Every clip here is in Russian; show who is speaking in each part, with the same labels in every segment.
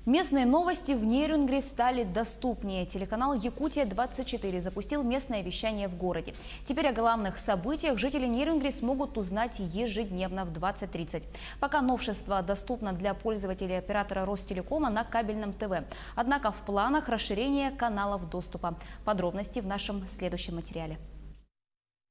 Speaker 1: Местные новости в Нерюнгри стали доступнее. Телеканал «Якутия-24» запустил местное вещание в городе. Теперь о главных событиях жители Нерюнгри смогут узнать ежедневно в 20:30. Пока новшество доступно для пользователей оператора Ростелекома на кабельном ТВ. Однако в планах расширение каналов доступа. Подробности в нашем следующем материале.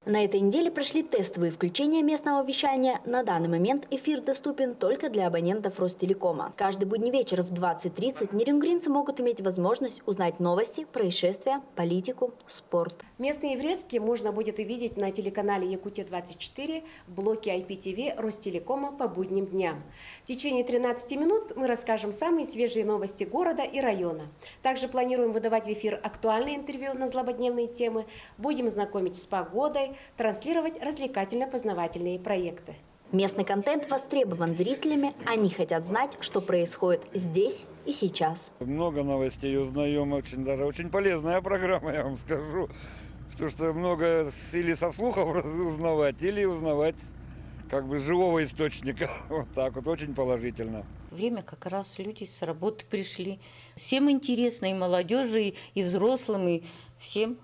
Speaker 2: На этой неделе прошли тестовые включения местного вещания. На данный момент эфир доступен только для абонентов Ростелекома. Каждый будний вечер в 20:30 нерюнгринцы могут иметь возможность узнать новости, происшествия, политику, спорт.
Speaker 3: Местные врезки можно будет увидеть на телеканале Якутия-24 в блоке IPTV Ростелекома по будним дням. В течение 13 минут мы расскажем самые свежие новости города и района. Также планируем выдавать в эфир актуальные интервью на злободневные темы, будем знакомить с погодой, транслировать развлекательно-познавательные проекты.
Speaker 2: Местный контент востребован зрителями. Они хотят знать, что происходит здесь и сейчас.
Speaker 4: Много новостей узнаем, очень полезная программа, я вам скажу. Потому что много или со слухов узнавать, или узнавать как бы живого источника. Вот так вот, очень положительно.
Speaker 5: Время как раз люди с работы пришли. Всем интересно, и молодежи, и взрослым, и всем.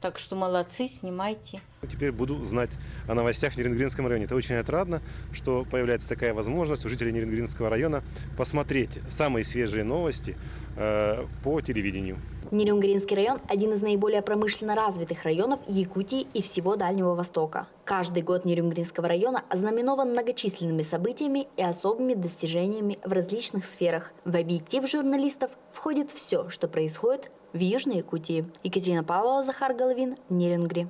Speaker 5: Так что молодцы, снимайте.
Speaker 6: Теперь буду знать о новостях в Нерюнгринском районе. Это очень отрадно, что появляется такая возможность у жителей Нерюнгринского района посмотреть самые свежие новости по телевидению.
Speaker 2: Нерюнгринский район – один из наиболее промышленно развитых районов Якутии и всего Дальнего Востока. Каждый год Нерюнгринского района ознаменован многочисленными событиями и особыми достижениями в различных сферах. В объектив журналистов входит все, что происходит в Южной Якутии. Екатерина Павлова, Захар Головин, Нерюнгри.